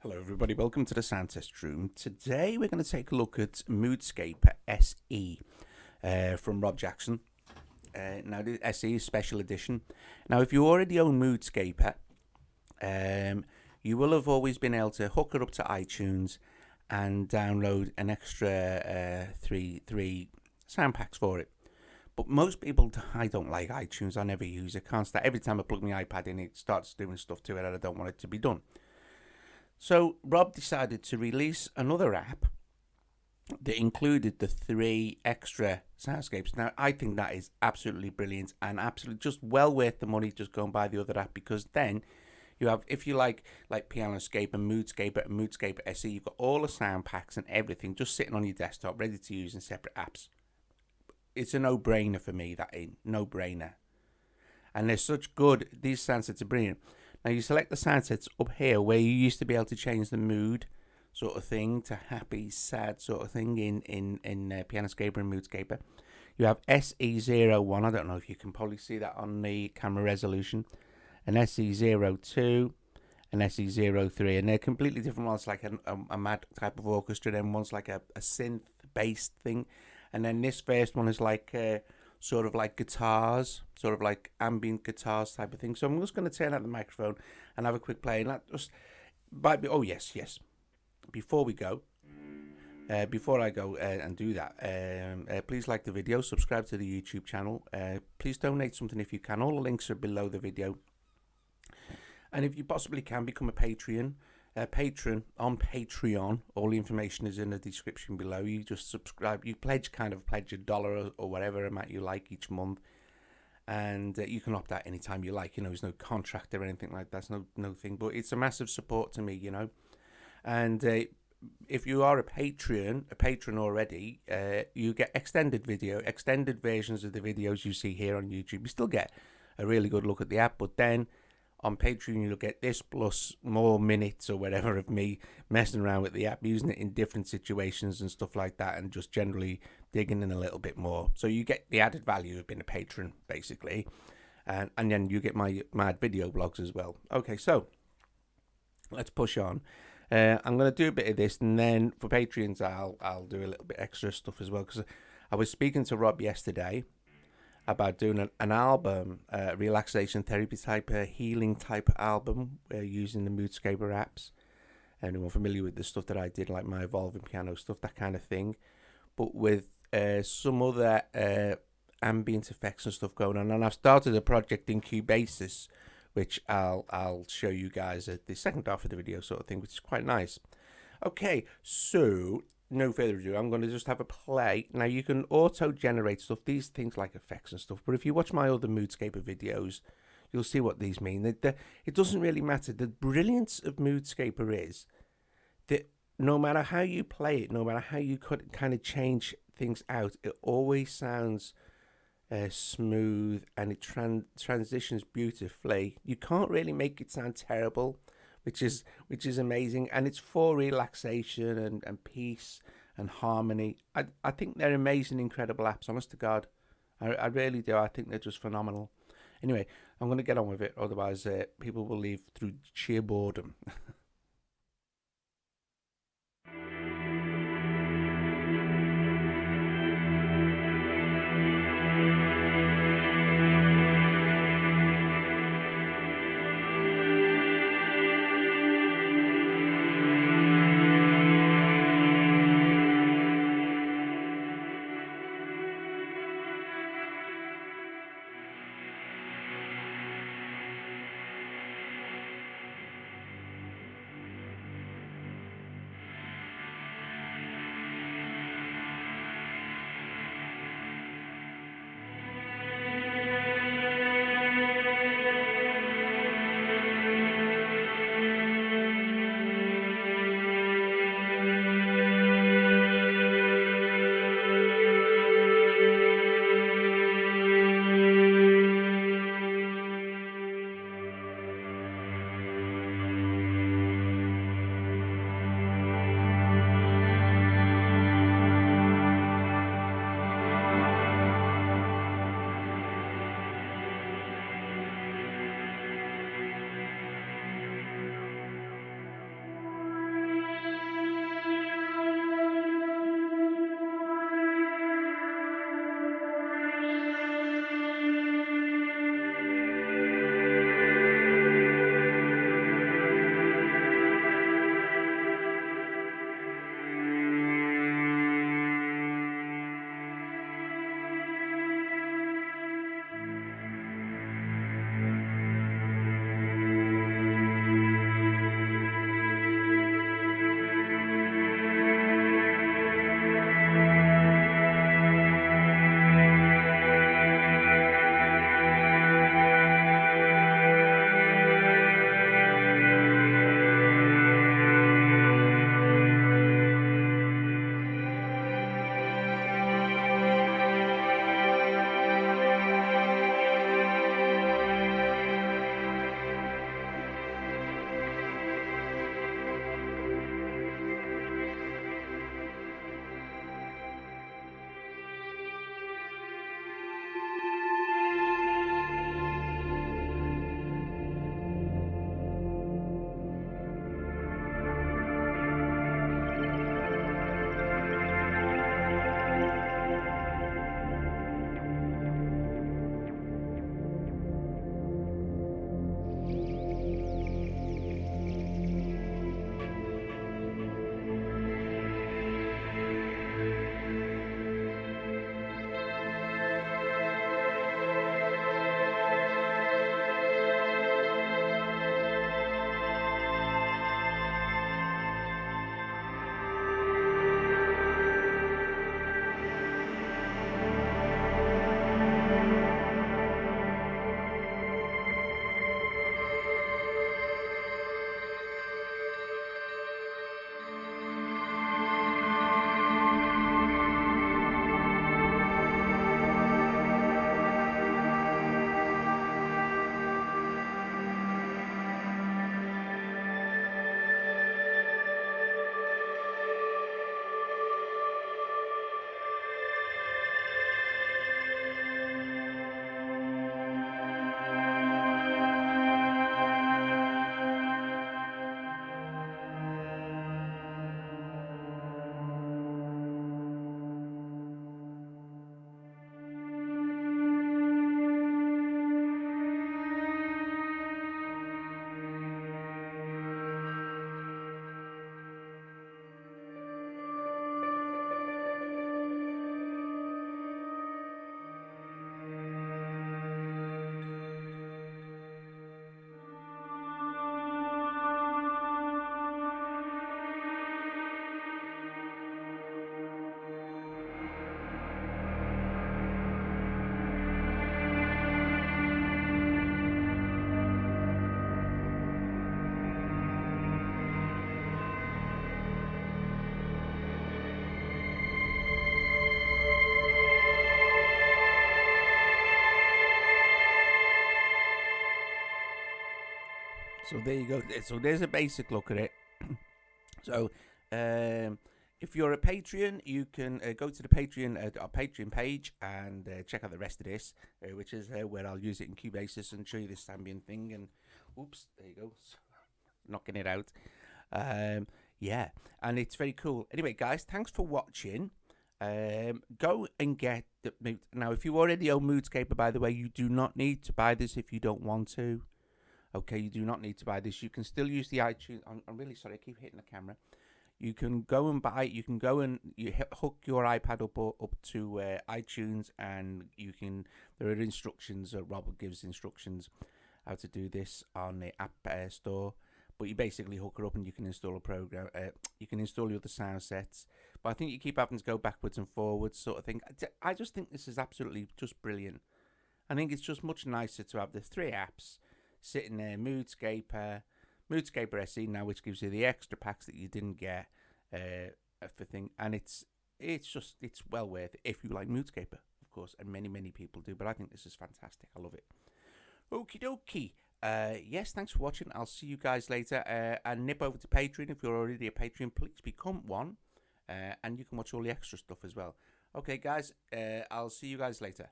Hello everybody, welcome to the sound test room. Today we're going to take a look at Moodscaper SE from Rob Jackson. Now the SE is special edition. Now if you already own Moodscaper, you will have always been able to hook it up to iTunes and download an extra three sound packs for it. But most people, I don't like iTunes, I never use it, can't start. Every time I plug my iPad in, it starts doing stuff to it and I don't want it to be done. So Rob decided to release another app that included the 3 extra soundscapes. Now, I think that is absolutely brilliant and absolutely just well worth the money. Just go and buy the other app, because then you have, if you like Pianoscape and Moodscaper SE, you've got all the sound packs and everything just sitting on your desktop, ready to use in separate apps. It's a no-brainer for me, no-brainer. And they're such good, these soundsets are brilliant. Now you select the soundsets up here where you used to be able to change the mood sort of thing to happy, sad sort of thing in Pianoscaper and Moodscaper. You have SE01, I don't know if you can probably see that on the camera resolution, and SE02 and SE03, and they're completely different. One's like a mad type of orchestra, then one's like a synth-based thing, and then this first one is like sort of like guitars, sort of like ambient guitars type of thing. So I'm just going to turn out the microphone and have a quick play. And that just might be, oh yes. Before we go, before I go and do that, please like the video, subscribe to the YouTube channel. Please donate something if you can. All the links are below the video. And if you possibly can, become a patron on Patreon. All the information is in the description below. You just subscribe, you pledge $1 or whatever amount you like each month, and you can opt out anytime you like. There's no contract or anything like that. That's no thing, but it's a massive support to me, and if you are a patron already, you get extended versions of the videos you see here on YouTube. You still get a really good look at the app, but then on Patreon, you'll get this plus more minutes or whatever of me messing around with the app, using it in different situations and stuff like that, and just generally digging in a little bit more. So you get the added value of being a patron, basically. And then you get my mad video blogs as well. Okay, so let's push on. I'm going to do a bit of this, and then for Patreons, I'll do a little bit extra stuff as well, because I was speaking to Rob yesterday about doing an album, relaxation therapy type, healing type album, using the Moodscaper apps. Anyone familiar with the stuff that I did, like my evolving piano stuff, that kind of thing, but with some other ambient effects and stuff going on. And I've started a project in Cubasis, which I'll show you guys at the second half of the video sort of thing, which is quite nice. Okay, so no further ado, I'm going to just have a play. Now, you can auto-generate stuff, these things like effects and stuff, but if you watch my other Moodscaper videos, you'll see what these mean. It doesn't really matter. The brilliance of Moodscaper is that no matter how you play it, no matter how you could kind of change things out, it always sounds smooth, and it transitions beautifully. You can't really make it sound terrible, which is amazing, and it's for relaxation and peace and harmony. I think they're amazing, incredible apps, honest to God. I really do. I think they're just phenomenal. Anyway, I'm going to get on with it, otherwise people will leave through sheer boredom. So there you go. So there's a basic look at it. So if you're a Patreon, you can go to the our Patreon page and check out the rest of this, which is where I'll use it in Cubasis and show you this ambient thing. And oops, there you go, knocking it out. Yeah, and it's very cool. Anyway, guys, thanks for watching. Go and get the now. If you already own Moodscaper, by the way, you do not need to buy this if you don't want to. Okay, you do not need to buy this. You can still use the iTunes. I'm really sorry, I keep hitting the camera. You can go and buy. You can go and hook your iPad up to iTunes, and you can. There are instructions. Robert gives instructions how to do this on the App Store. But you basically hook it up, and you can install a program. You can install your other sound sets. But I think you keep having to go backwards and forwards, sort of thing. I just think this is absolutely just brilliant. I think it's just much nicer to have the 3 apps sitting there, Moodscaper SE now, which gives you the extra packs that you didn't get for thing, and it's well worth it if you like Moodscaper, of course, and many people do. But I think this is fantastic. I love it. Okie dokie. Yes, thanks for watching. I'll see you guys later. And nip over to Patreon if you're already a Patreon. Please become one, and you can watch all the extra stuff as well. Okay, guys. I'll see you guys later.